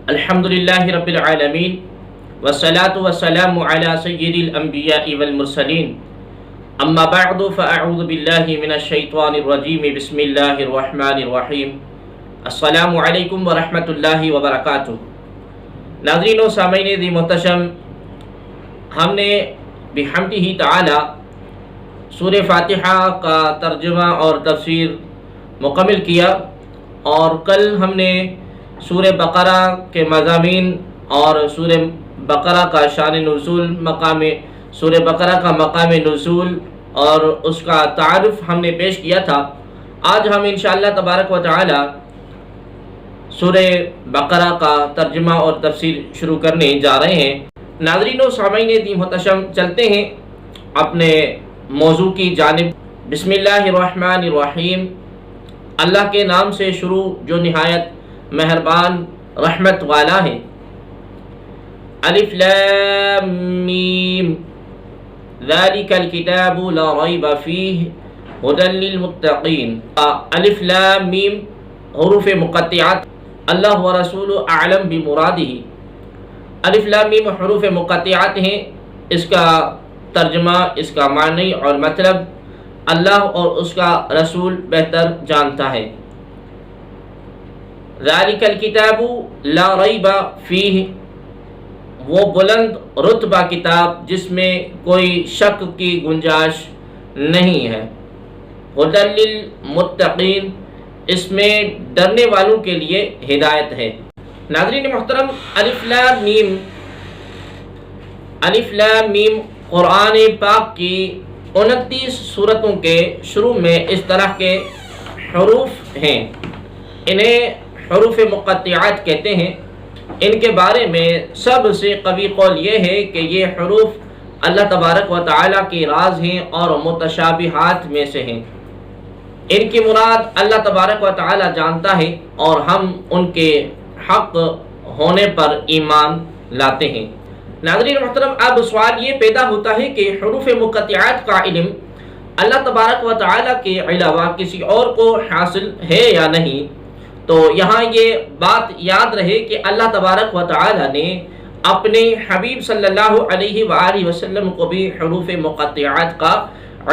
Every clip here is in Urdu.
الحمد للہ رب العالمین والصلاة والسلام علی سید الانبیاء والمرسلین اما بعد فاعوذ باللہ من الشیطان الرجیم بسم اللہ الرحمن الرحیم السلام علیکم ورحمۃ اللہ وبرکاتہ۔ ناظرین و سامعین دی محتشم، ہم نے بحمدہ تعالی سورہ فاتحہ کا ترجمہ اور تفسیر مکمل کیا، اور کل ہم نے سورہ بقرہ کے مضامین اور سورہ بقرہ کا شان نزول، سورہ بقرہ کا مقام نزول اور اس کا تعارف ہم نے پیش کیا تھا۔ آج ہم انشاءاللہ تبارک و تعالی سورہ بقرہ کا ترجمہ اور تفسیر شروع کرنے جا رہے ہیں۔ ناظرین و سامعین دی محتشم، چلتے ہیں اپنے موضوع کی جانب۔ بسم اللہ الرحمن الرحیم، اللہ کے نام سے شروع جو نہایت مہربان رحمت والا ہے۔ الف لام میم ذالک الکتاب لا ریب فیہ ھدی للمتقین۔ الف لام میم حروف مقطعات، اللہ و رسول اعلم بمرادہ۔ الف لام میم حروف مقطعات ہیں، اس کا ترجمہ، اس کا معنی اور مطلب اللہ اور اس کا رسول بہتر جانتا ہے۔ ذالک الکتاب لا ریب فیہ، وہ بلند رتبہ کتاب جس میں کوئی شک کی گنجائش نہیں ہے۔ ھدی للمتقین، اس میں ڈرنے والوں کے لیے ہدایت ہے۔ ناظرین محترم، الف لام میم قرآن پاک کی 29 سورتوں کے شروع میں اس طرح کے حروف ہیں، انہیں حروف مقطعات کہتے ہیں۔ ان کے بارے میں سب سے قوی قول یہ ہے کہ یہ حروف اللہ تبارک و تعالی کی راز ہیں اور متشابہات میں سے ہیں۔ ان کی مراد اللہ تبارک و تعالی جانتا ہے اور ہم ان کے حق ہونے پر ایمان لاتے ہیں۔ ناظرین محترم، اب سوال یہ پیدا ہوتا ہے کہ حروف مقطعات کا علم اللہ تبارک و تعالی کے علاوہ کسی اور کو حاصل ہے یا نہیں؟ تو یہاں یہ بات یاد رہے کہ اللہ تبارک و تعالی نے اپنے حبیب صلی اللہ علیہ وآلہ وسلم کو بھی حروف مقطعات کا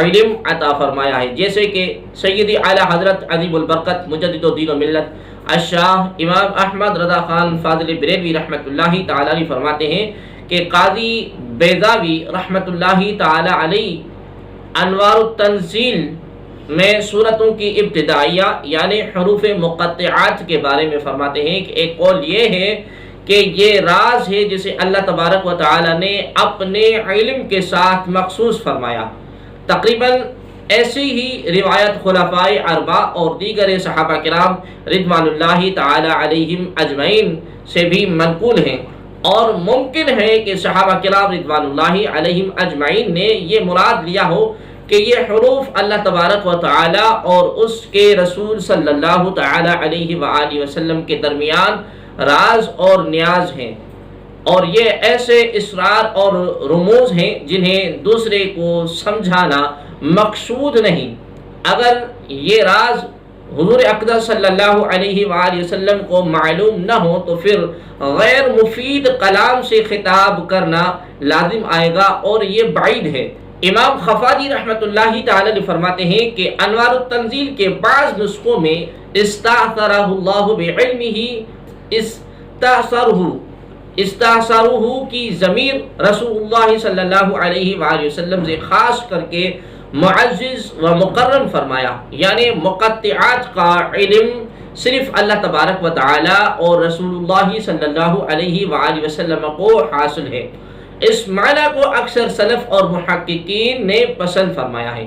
علم عطا فرمایا ہے، جیسے کہ سید اعلیٰ حضرت عظیم البقرۃ مجدد دین و ملت الشاہ امام احمد رضا خان فاضل بریلوی رحمۃ اللہ تعالی علیہ فرماتے ہیں کہ قاضی بیضاوی رحمۃ اللہ تعالی علیہ انوار التنزیل میں سورتوں کی ابتدائیہ یعنی حروف مقطعات کے بارے میں فرماتے ہیں کہ ایک قول یہ ہے کہ یہ راز ہے جسے اللہ تبارک و تعالی نے اپنے علم کے ساتھ مخصوص فرمایا۔ تقریباً ایسی ہی روایت خلفائے اربعہ اور دیگر صحابہ کرام رضوان اللہ تعالی علیہم اجمعین سے بھی منقول ہیں، اور ممکن ہے کہ صحابہ کرام رضوان اللہ علیہم اجمعین نے یہ مراد لیا ہو کہ یہ حروف اللہ تبارک و تعالی اور اس کے رسول صلی اللہ تعالی علیہ وآلہ وسلم کے درمیان راز اور نیاز ہیں، اور یہ ایسے اسرار اور رموز ہیں جنہیں دوسرے کو سمجھانا مقصود نہیں۔ اگر یہ راز حضور اقدس صلی اللہ علیہ وآلہ وسلم کو معلوم نہ ہو تو پھر غیر مفید کلام سے خطاب کرنا لازم آئے گا، اور یہ بعید ہے۔ امام خفاجی رحمۃ اللہ تعالی علیہ فرماتے ہیں کہ انوار التنزیل کے بعض نسخوں میں استأثرہ اللہ بعلمہ، استأثرہ کی ضمیر رسول اللہ صلی اللہ علیہ وآلہ وسلم سے خاص کر کے معزز و مکرم فرمایا، یعنی مقطعات کا علم صرف اللہ تبارک و تعالی اور رسول اللہ صلی اللہ علیہ وآلہ وسلم کو حاصل ہے۔ اس معنی کو اکثر سلف اور محققین نے پسند فرمایا ہے۔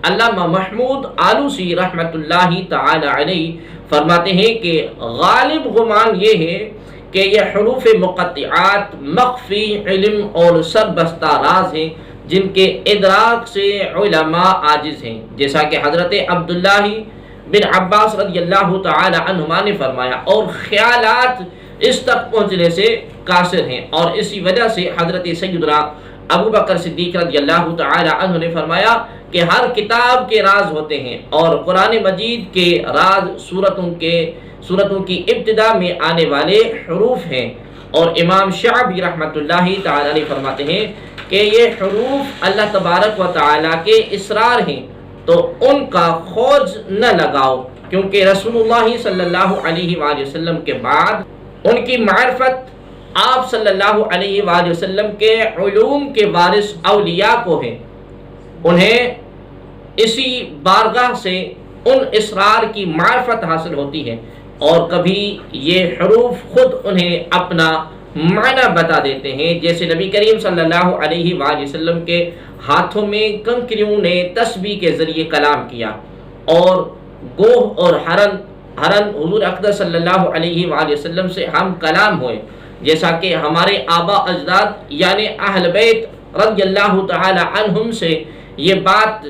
علامہ محمود آلوسی رحمۃ اللہ تعالی علیہ فرماتے ہیں کہ غالب گمان یہ ہے کہ یہ حروف مقطعات مخفی علم اور سربستہ راز ہیں جن کے ادراک سے علماء عاجز ہیں، جیسا کہ حضرت عبداللہ بن عباس رضی اللہ تعالی عنہما نے فرمایا، اور خیالات اس تک پہنچنے سے قاصر ہیں، اور اسی وجہ سے حضرت سیدنا ابو بکر صدیق رضی اللہ تعالی عنہ نے فرمایا کہ ہر کتاب کے راز ہوتے ہیں، اور قرآن مجید کے راز سورتوں کی ابتدا میں آنے والے حروف ہیں۔ اور امام شعبی رحمۃ اللہ تعالی علیہ فرماتے ہیں کہ یہ حروف اللہ تبارک و تعالی کے اسرار ہیں، تو ان کا خوج نہ لگاؤ، کیونکہ رسول اللہ صلی اللہ علیہ وآلہ وسلم کے بعد ان کی معرفت آپ صلی اللہ علیہ وآلہ وسلم کے علوم کے وارث اولیاء کو ہے، انہیں اسی بارگاہ سے ان اسرار کی معرفت حاصل ہوتی ہے، اور کبھی یہ حروف خود انہیں اپنا معنی بتا دیتے ہیں، جیسے نبی کریم صلی اللہ علیہ وآلہ وسلم کے ہاتھوں میں کنکریوں نے تسبیح کے ذریعے کلام کیا، اور گوہ اور ہرن حضور اقدس صلی اللہ علیہ وآلہ وسلم سے ہم کلام ہوئے، جیسا کہ ہمارے آبا اجداد یعنی اہل بیت رضی اللہ تعالی عنہم سے یہ بات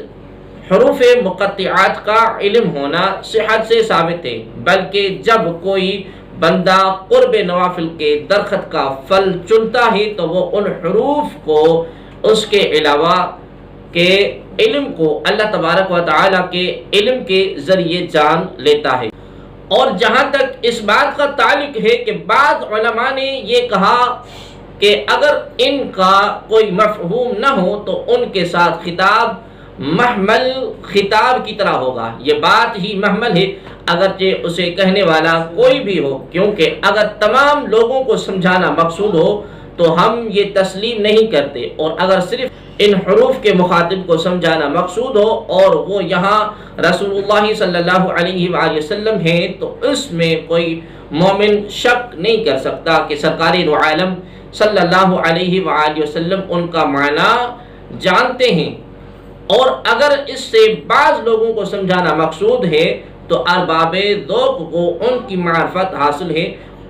حروف مقطعات کا علم ہونا صحت سے ثابت ہے، بلکہ جب کوئی بندہ قرب نوافل کے درخت کا پھل چنتا ہے تو وہ ان حروف کو اس کے علاوہ کے علم کو اللہ تبارک و تعالی کے علم کے ذریعے جان لیتا ہے۔ اور جہاں تک اس بات کا تعلق ہے کہ بعض علماء نے یہ کہا کہ اگر ان کا کوئی مفہوم نہ ہو تو ان کے ساتھ خطاب محمل خطاب کی طرح ہوگا، یہ بات ہی محمل ہے اگرچہ اسے کہنے والا کوئی بھی ہو، کیونکہ اگر تمام لوگوں کو سمجھانا مقصود ہو تو ہم یہ تسلیم نہیں کرتے، اور اگر صرف ان حروف کے مخاطب کو سمجھانا مقصود ہو اور وہ یہاں رسول اللہ صلی اللہ علیہ وآلہ وسلم ہیں تو اس میں کوئی مومن شک نہیں کر سکتا کہ سرکار دو عالم صلی اللہ علیہ وآلہ وسلم ان کا معنی جانتے ہیں، اور اگر اس سے بعض لوگوں کو سمجھانا مقصود ہے تو ارباب ذوق کو ان کی معرفت حاصل ہے،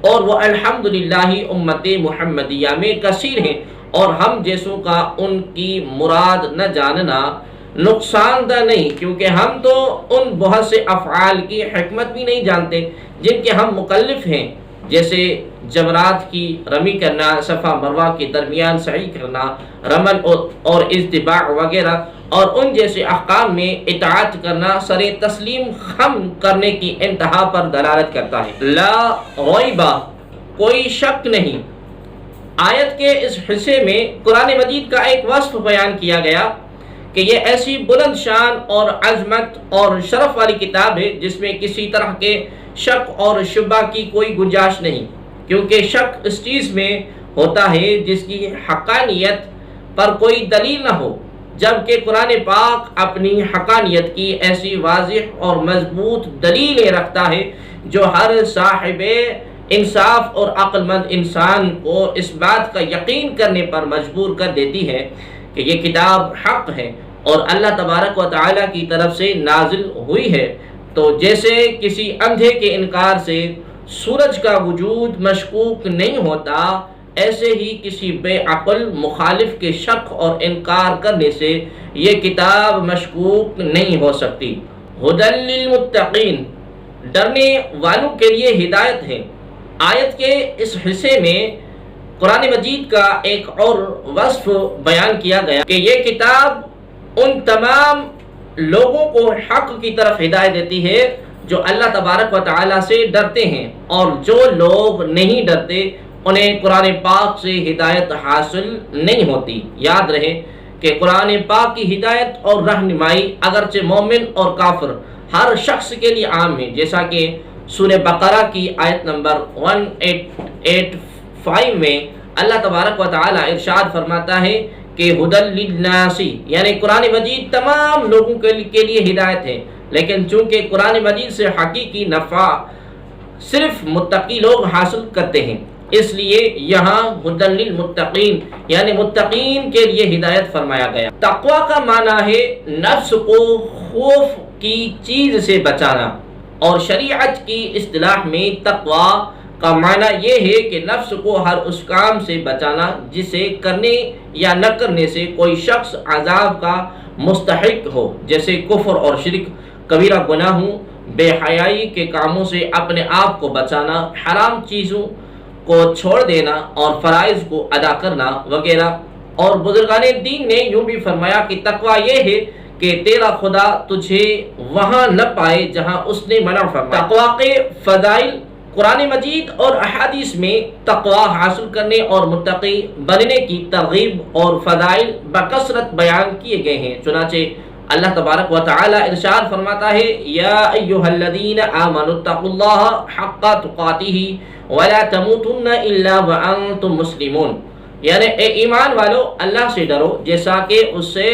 اور وہ الحمدللہ امت محمدیہ میں کثیر ہیں، اور ہم جیسوں کا ان کی مراد نہ جاننا نقصان دہ نہیں، کیونکہ ہم تو ان بہت سے افعال کی حکمت بھی نہیں جانتے جن کے ہم مکلف ہیں، جیسے جمرات کی رمی کرنا، صفا مروہ کے درمیان سعی کرنا، رمل اور اجتباع وغیرہ، اور ان جیسے احکام میں اطاعت کرنا سر تسلیم خم کرنے کی انتہا پر دلالت کرتا ہے۔ لا ریبہ، کوئی شک نہیں۔ آیت کے اس حصے میں قرآن مجید کا ایک وصف بیان کیا گیا کہ یہ ایسی بلند شان اور عظمت اور شرف والی کتاب ہے جس میں کسی طرح کے شک اور شبہ کی کوئی گنجائش نہیں، کیونکہ شک اس چیز میں ہوتا ہے جس کی حقانیت پر کوئی دلیل نہ ہو، جبکہ قرآن پاک اپنی حقانیت کی ایسی واضح اور مضبوط دلیلیں رکھتا ہے جو ہر صاحب انصاف اور عقل مند انسان کو اس بات کا یقین کرنے پر مجبور کر دیتی ہے کہ یہ کتاب حق ہے اور اللہ تبارک و تعالی کی طرف سے نازل ہوئی ہے۔ تو جیسے کسی اندھے کے انکار سے سورج کا وجود مشکوک نہیں ہوتا، ایسے ہی کسی بے عقل مخالف کے شک اور انکار کرنے سے یہ کتاب مشکوک نہیں ہو سکتی۔ ھدی للمتقین، ڈرنے والوں کے لیے ہدایت ہے۔ آیت کے اس حصے میں قرآن مجید کا ایک اور وصف بیان کیا گیا کہ یہ کتاب ان تمام لوگوں کو حق کی طرف ہدایت دیتی ہے جو اللہ تبارک و تعالی سے ڈرتے ہیں، اور جو لوگ نہیں ڈرتے انہیں قرآن پاک سے ہدایت حاصل نہیں ہوتی۔ یاد رہے کہ قرآن پاک کی ہدایت اور رہنمائی اگرچہ مومن اور کافر ہر شخص کے لیے عام ہے، جیسا کہ سورہ بقرہ کی آیت نمبر 185 میں اللہ تبارک و تعالی ارشاد فرماتا ہے کہ ھدی للناس، یعنی قرآن مجید تمام لوگوں کے لیے ہدایت ہے، لیکن چونکہ قرآن مجید سے حقیقی نفع صرف متقی لوگ حاصل کرتے ہیں، اس لیے یہاں ھدی للمتقین یعنی متقین کے لیے ہدایت فرمایا گیا۔ تقوی کا معنی ہے نفس کو خوف کی چیز سے بچانا، اور شریعت کی اصطلاح میں تقوی کا معنی یہ ہے کہ نفس کو ہر اس کام سے بچانا جسے کرنے یا نہ کرنے سے کوئی شخص عذاب کا مستحق ہو، جیسے کفر اور شرک، کبیرہ گناہوں، بے حیائی کے کاموں سے اپنے آپ کو بچانا، حرام چیزوں کو چھوڑ دینا اور فرائض کو ادا کرنا وغیرہ۔ اور بزرگان دین نے یوں بھی فرمایا کہ تقوی یہ ہے کہ تیرا خدا تجھے وہاں نہ پائے جہاں اس نے منع فرمایا۔ تقوی کے فضائل قرآن مجید اور احادیث میں تقوی حاصل کرنے اور متقی بننے کی ترغیب اور فضائل بکثرت بیان کیے گئے ہیں۔ چنانچہ اللہ تبارک و تعالی ارشاد فرماتا ہے یا ایھا الذین آمنوا اتقوا اللہ حق تقاتہ ولا تموتن الا وانتم مسلمون، یعنی اے ایمان والو اللہ سے ڈرو جیسا کہ اس سے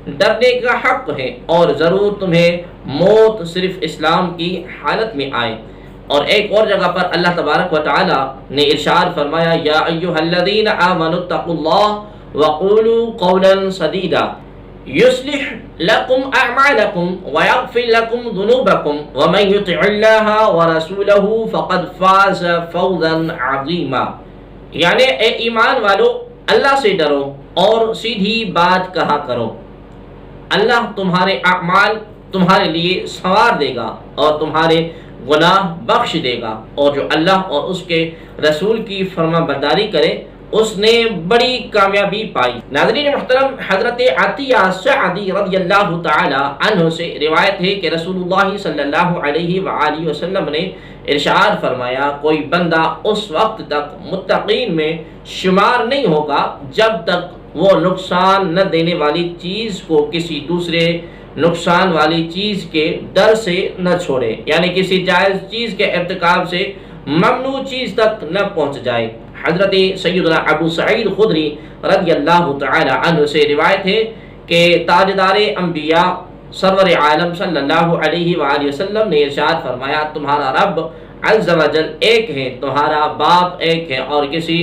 ڈرنے کا حق ہے، اور ضرور تمہیں موت صرف اسلام کی حالت میں آئے۔ اور ایک اور جگہ پر اللہ تبارک و تعالی نے ارشاد فرمایا یا ایھا الذین آمنوا اتقوا اللہ وقولوا قولا سدیدا یصلح لکم اعمالکم ویغفر لکم ذنوبکم ومن یطع اللہ ورسولہ فقد فاز فوزا عظیما، یعنی اے ایمان والو اللہ سے ڈرو اور سیدھی بات کہا کرو، اللہ تمہارے اعمال تمہارے لیے سنوار دے گا اور تمہارے گناہ بخش دے گا، اور جو اللہ اور اس کے رسول کی فرما برداری کرے اس نے بڑی کامیابی پائی۔ ناظرین محترم، حضرت عطیہ سعدی رضی اللہ تعالی عنہ سے روایت ہے کہ رسول اللہ صلی اللہ علیہ وآلہ وسلم نے ارشاد فرمایا کوئی بندہ اس وقت تک متقین میں شمار نہیں ہوگا جب تک وہ نقصان نہ دینے والی چیز کو کسی دوسرے نقصان والی چیز کے ڈر سے نہ چھوڑے، یعنی کسی جائز چیز کے ارتکاب سے ممنوع چیز تک نہ پہنچ جائے۔ حضرت سیدنا ابو سعید خدری رضی اللہ تعالی عنہ سے روایت ہے کہ تاجدار انبیاء سرور عالم صلی اللہ علیہ وآلہ وسلم نے ارشاد فرمایا تمہارا رب عز و جل ایک ہے، تمہارا باپ ایک ہے، اور کسی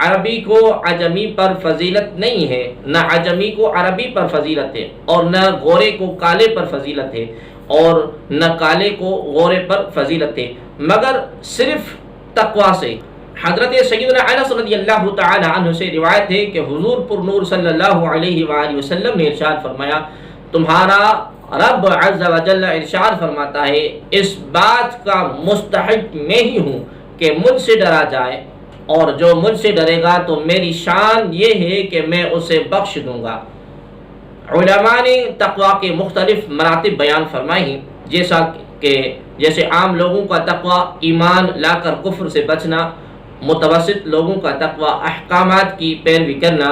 عربی کو عجمی پر فضیلت نہیں ہے، نہ عجمی کو عربی پر فضیلت ہے، اور نہ گورے کو کالے پر فضیلت ہے، اور نہ کالے کو گورے پر فضیلت ہے، مگر صرف تقوی سے۔ حضرت سیدنا انس رضی اللہ تعالی عنہ سے روایت ہے کہ حضور پر نور صلی اللہ علیہ وآلہ وسلم نے ارشاد فرمایا تمہارا رب عز و جل ارشاد فرماتا ہے اس بات کا مستحق میں ہی ہوں کہ مجھ سے ڈرا جائے، اور جو مجھ سے ڈرے گا تو میری شان یہ ہے کہ میں اسے بخش دوں گا۔ علماء نے تقوی کے مختلف مراتب بیان فرمائے ہیں، جیسے عام لوگوں کا تقوی ایمان لا کر کفر سے بچنا، متوسط لوگوں کا تقوی احکامات کی پیروی کرنا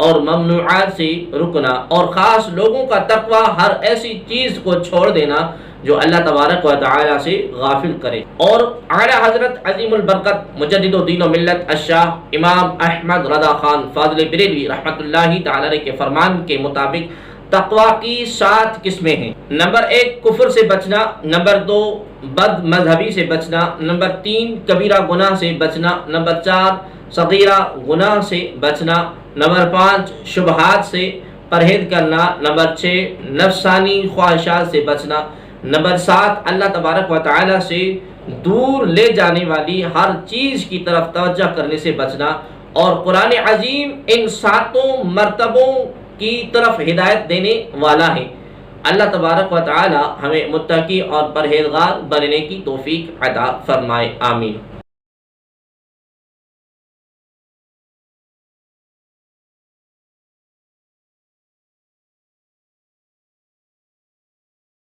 اور ممنوعات سے رکنا، اور خاص لوگوں کا تقوی ہر ایسی چیز کو چھوڑ دینا جو اللہ تبارک و تعالی سے غافل کرے۔ اور اعلیٰ حضرت عظیم البرکت مجدد و دین و ملت الشاہ امام احمد رضا خان فاضل بریلوی رحمۃ اللہ تعالی علیہ کے فرمان کے مطابق تقوی کی 7 قسمیں ہیں۔ نمبر 1 کفر سے بچنا، نمبر 2 بد مذہبی سے بچنا، نمبر 3 کبیرہ گناہ سے بچنا، نمبر 4 صغیرہ گناہ سے بچنا، نمبر 5 شبہات سے پرہیز کرنا، نمبر 6 نفسانی خواہشات سے بچنا، نمبر 7 اللہ تبارک و تعالی سے دور لے جانے والی ہر چیز کی طرف توجہ کرنے سے بچنا، اور قرآن عظیم ان 7 مرتبوں کی طرف ہدایت دینے والا ہے۔ اللہ تبارک و تعالی ہمیں متقی اور پرہیزگار بننے کی توفیق عطا فرمائے، آمین۔